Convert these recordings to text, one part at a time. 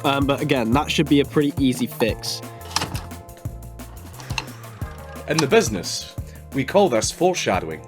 But again, that should be a pretty easy fix. In the business, we call this foreshadowing.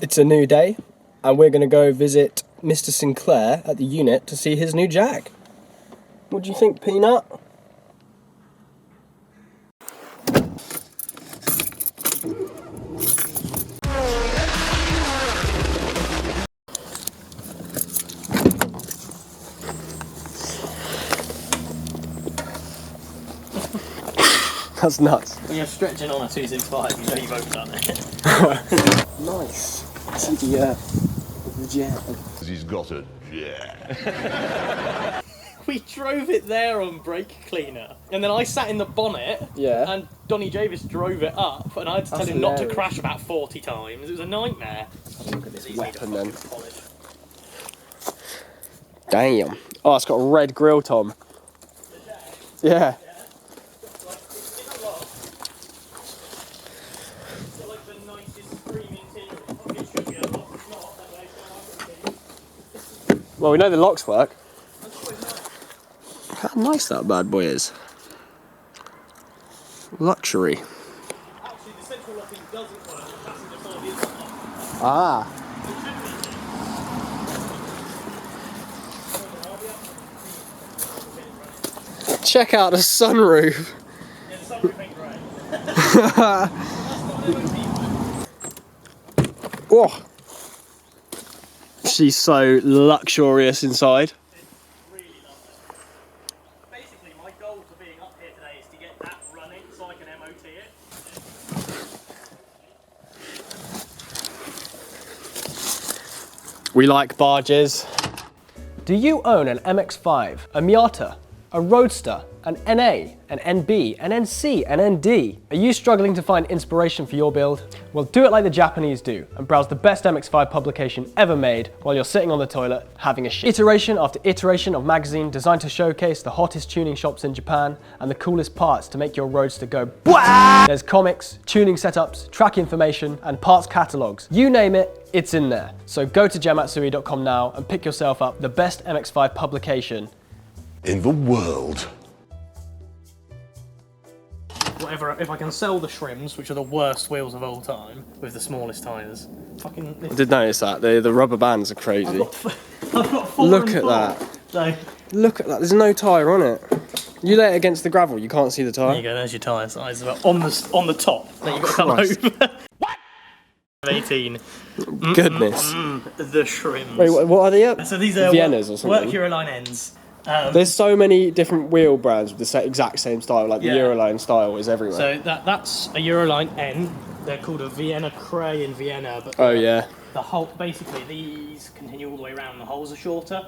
It's a new day, and we're going to go visit Mr. Sinclair at the unit to see his new Jag. What do you think, Peanut? That's nuts. When you're stretching on a 265, you know you've overdone it. Nice. See the Jag. He's got a jet. We drove it there on brake cleaner, and then I sat in the bonnet, Yeah. and Donny Javis drove it up, and I had to tell him not to crash about 40 times. It was a nightmare. Look at this weapon then. Polish. Damn. Oh, it's got a red grill, Tom. Yeah. Well, we know the locks work. How nice that bad boy is. Luxury. Actually, the central locking doesn't work. The passenger side is locked. Ah. Check out the sunroof. Yeah, the sunroof ain't great. Oh. She's so luxurious inside. Really lovely. Basically, my goal for being up here today is to get that running so I can MOT it. We like barges. Do you own an MX-5, a Miata, a Roadster, an NA, an NB, an NC, an ND? Are you struggling to find inspiration for your build? Well, do it like the Japanese do and browse the best MX-5 publication ever made while you're sitting on the toilet having a shit. Iteration after iteration of magazine designed to showcase the hottest tuning shops in Japan and the coolest parts to make your Roadster go BWAAAH! There's comics, tuning setups, track information, and parts catalogs. You name it, it's in there. So go to Jematsui.com now and pick yourself up the best MX-5 publication In the world. Whatever, if I can sell the Shrims, which are the worst wheels of all time, with the smallest tyres, fucking... I did notice that. The rubber bands are crazy. I've got 4 Look and at 4. that. So, Look at that. There's no tyre on it. You lay it against the gravel, you can't see the there you tyre. go, there's your tyre size. On the top, then you've got to come Christ. over. What? 18. Goodness. The Shrims. Wait, what are they up? So these are Viennas or something? work Euroline ends. There's so many different wheel brands with the exact same style, like Yeah. the Euroline style is everywhere. So that's a Euroline N. They're called a Vienna Cray in Vienna, but Oh yeah. the whole basically these continue all the way around. The holes are shorter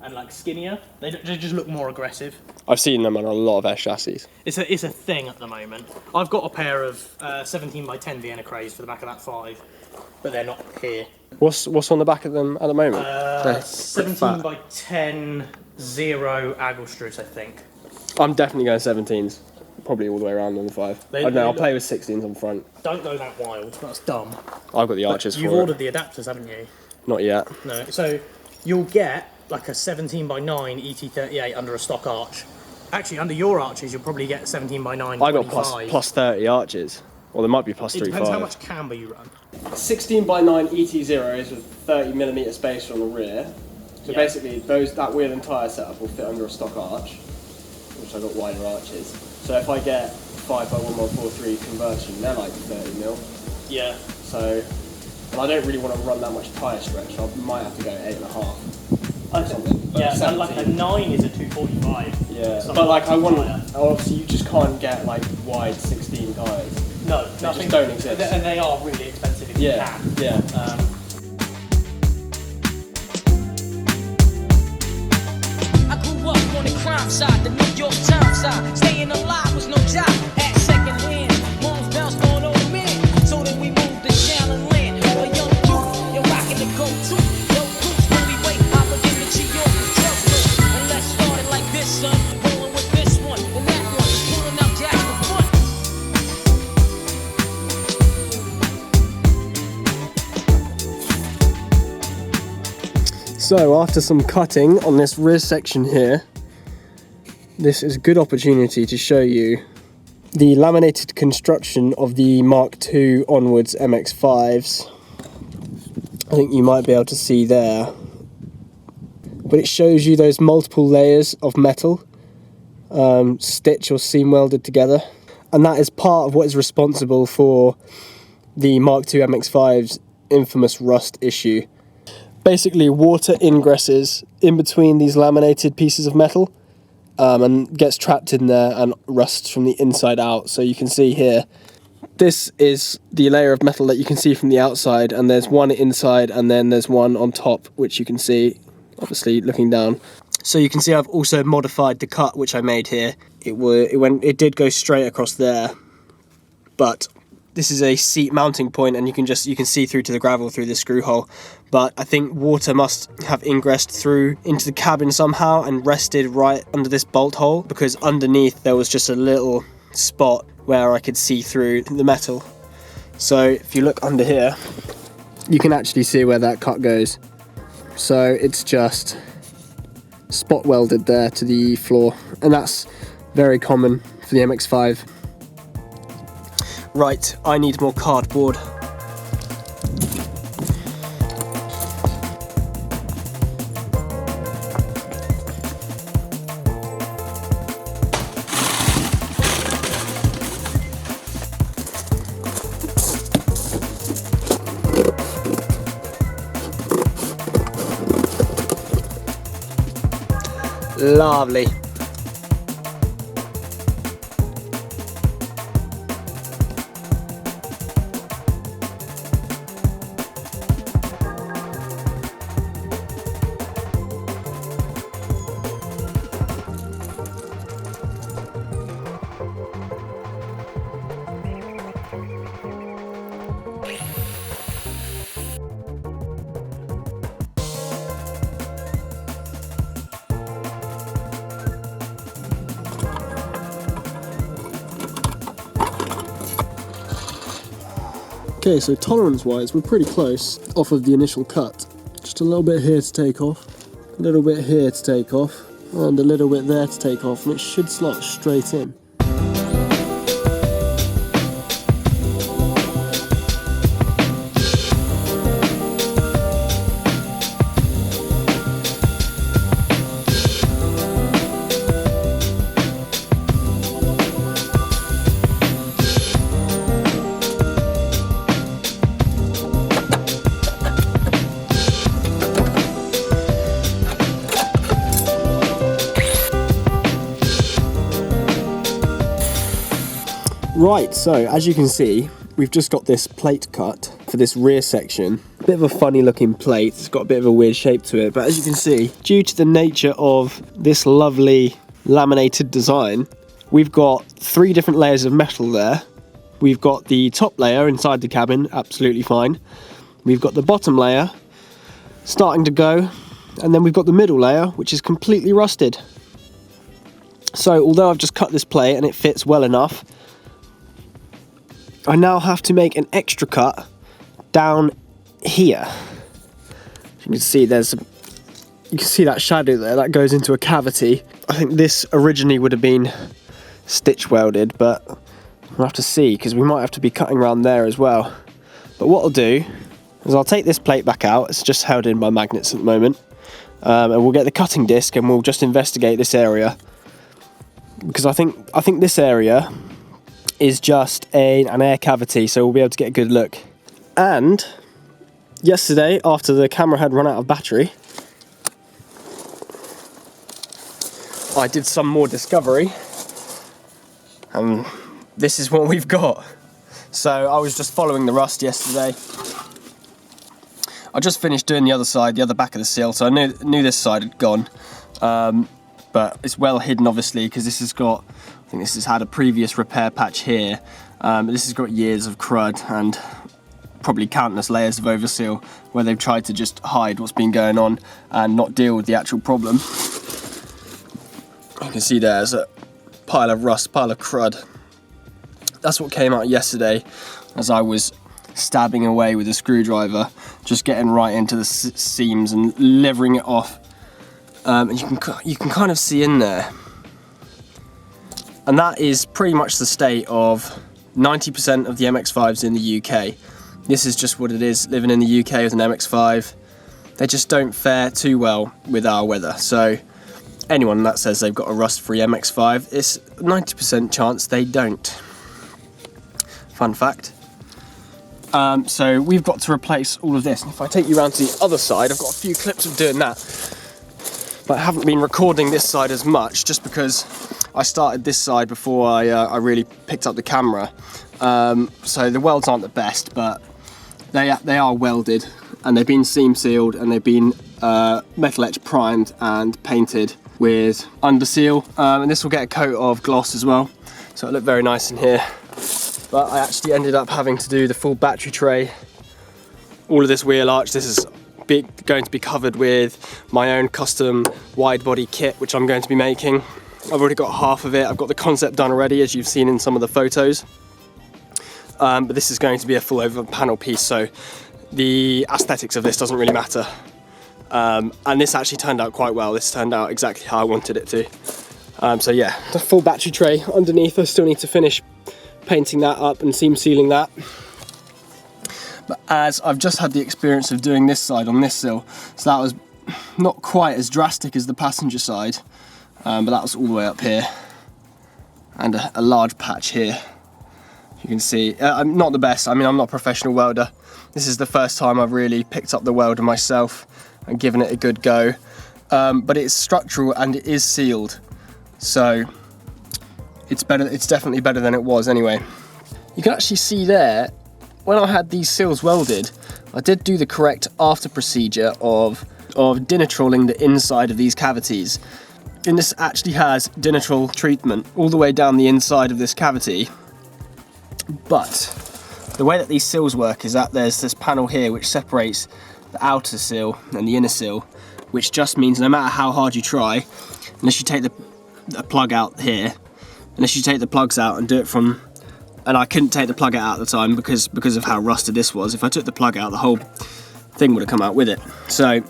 and like skinnier. They just look more aggressive. I've seen them on a lot of S chassis. It's a thing at the moment. I've got a pair of 17x10 Vienna Crays for the back of that 5, but they're not here. What's on the back of them at the moment? 17x10 0 Agelstruce, I think. I'm definitely going 17s. Probably all the way around on the 5. I don't know, I'll play with 16s on front. Don't go that wild. That's dumb. I've got the arches for You've it. ordered the adapters, haven't you? Not yet. No. So you'll get like a 17x9 ET38 under a stock arch. Actually, under your arches, you'll probably get 17x9. I got plus 30 arches. Well, there might be plus It 35. depends how much camber you run. 16x9 ET0s with 30mm spacer on the rear. So Yeah. basically, that wheel and tyre setup will fit under a stock arch, which I got wider arches. So if I get 5x1143 conversion, they're like 30mm. Yeah. So, and I don't really want to run that much tyre stretch. I might have to go 8.5 or something. But Yeah, and 17. like a 9 is a 245. Yeah, Something but like I want, tyre. obviously you just can't get like wide 16 tyres. No, They nothing. just don't exist. And they are really expensive if you Yeah, can. yeah. I grew up on the crime side, the New York Times side. Staying alive was no job. At second hand, moms bounced on old men. So then we moved to Shallon Land. A young youth, you're rocking the go-to. No groups when we wake, holler in the G.O. Drug So after some cutting on this rear section here, this is a good opportunity to show you the laminated construction of the Mark II onwards MX5s. I think you might be able to see there. But it shows you those multiple layers of metal, stitch or seam welded together. And that is part of what is responsible for the Mark II MX5's infamous rust issue. Basically, water ingresses in between these laminated pieces of metal and gets trapped in there and rusts from the inside out. So you can see here, this is the layer of metal that you can see from the outside, and there's one inside and then there's one on top, which you can see, obviously, looking down. So you can see I've also modified the cut which I made here. It did go straight across there, but this is a seat mounting point, and you can see through to the gravel through this screw hole. But I think water must have ingressed through into the cabin somehow and rested right under this bolt hole, because underneath there was just a little spot where I could see through the metal. So if you look under here, you can actually see where that cut goes. So it's just spot welded there to the floor, and that's very common for the MX5. Right, I need more cardboard. Lovely. Okay, so tolerance-wise, we're pretty close off of the initial cut. Just a little bit here to take off, a little bit here to take off, and a little bit there to take off, and it should slot straight in. Right, so as you can see, we've just got this plate cut for this rear section. A bit of a funny looking plate, it's got a bit of a weird shape to it, but as you can see, due to the nature of this lovely laminated design, we've got 3 different layers of metal there. We've got the top layer inside the cabin, absolutely fine. We've got the bottom layer starting to go, and then we've got the middle layer, which is completely rusted. So although I've just cut this plate and it fits well enough, I now have to make an extra cut down here. You can see you can see that shadow there, that goes into a cavity. I think this originally would have been stitch welded, but we'll have to see, because we might have to be cutting around there as well. But what I'll do is I'll take this plate back out. It's just held in by magnets at the moment, and we'll get the cutting disc and we'll just investigate this area, because I think this area is just an air cavity, so we'll be able to get a good look. And yesterday, after the camera had run out of battery, I did some more discovery, and this is what we've got. So I was just following the rust yesterday. I just finished doing the other side, the other back of the seal, so I knew this side had gone, but it's well hidden obviously, because this has got, I think this has had a previous repair patch here. This has got years of crud and probably countless layers of overseal where they've tried to just hide what's been going on and not deal with the actual problem. You can see there's a pile of rust, pile of crud. That's what came out yesterday as I was stabbing away with a screwdriver, just getting right into the seams and levering it off. And you can kind of see in there. And that is pretty much the state of 90% of the MX-5s in the UK. This is just what it is, living in the UK with an MX-5. They just don't fare too well with our weather. So anyone that says they've got a rust-free MX-5, it's 90% chance they don't. Fun fact. So we've got to replace all of this. And if I take you around to the other side, I've got a few clips of doing that. But I haven't been recording this side as much just because I started this side before I really picked up the camera. So the welds aren't the best, but they are welded and they've been seam sealed and they've been metal etch primed and painted with under seal. And this will get a coat of gloss as well, so it'll look very nice in here. But I actually ended up having to do the full battery tray, all of this wheel arch. This is going to be covered with my own custom wide body kit, which I'm going to be making. I've already got half of it. I've got the concept done already, as you've seen in some of the photos. But this is going to be a full over panel piece, so the aesthetics of this doesn't really matter. And this actually turned out quite well. This turned out exactly how I wanted it to. So yeah, the full battery tray underneath. I still need to finish painting that up and seam sealing that. But as I've just had the experience of doing this side on this sill, so that was not quite as drastic as the passenger side, but that was all the way up here, and a large patch here. You can see, I'm not the best. I mean, I'm not a professional welder. This is the first time I've really picked up the welder myself and given it a good go. But it's structural and it is sealed, so it's better. It's definitely better than it was anyway. You can actually see there, when I had these seals welded, I did do the correct after procedure of dinitrolling the inside of these cavities. And this actually has dinitrol treatment all the way down the inside of this cavity. But the way that these seals work is that there's this panel here which separates the outer seal and the inner seal, which just means no matter how hard you try, unless you take the plug out here, unless you take the plugs out and do it from, and I couldn't take the plug out at the time because of how rusted this was. If I took the plug out, the whole thing would have come out with it. So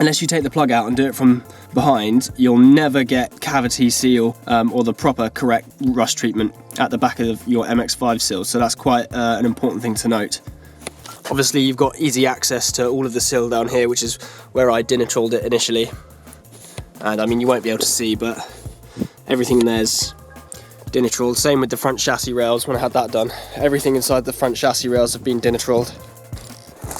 unless you take the plug out and do it from behind, you'll never get cavity seal or the proper correct rust treatment at the back of your MX-5 seal. So that's quite an important thing to note. Obviously you've got easy access to all of the seal down here, which is where I dinitrolled it initially. And I mean, you won't be able to see, but everything there's dinitrolled. Same with the front chassis rails when I had that done. Everything inside the front chassis rails have been dinitrolled.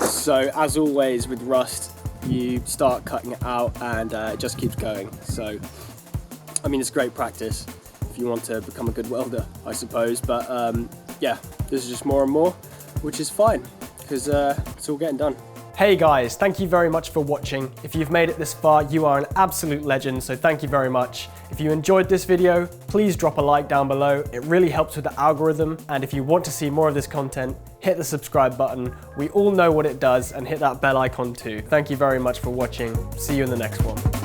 So as always with rust, you start cutting it out and it just keeps going. So I mean, it's great practice if you want to become a good welder, I suppose. But yeah, this is just more and more, which is fine because it's all getting done. Hey guys, thank you very much for watching. If you've made it this far, you are an absolute legend, so thank you very much. If you enjoyed this video, please drop a like down below. It really helps with the algorithm, and if you want to see more of this content, hit the subscribe button. We all know what it does, and hit that bell icon too. Thank you very much for watching. See you in the next one.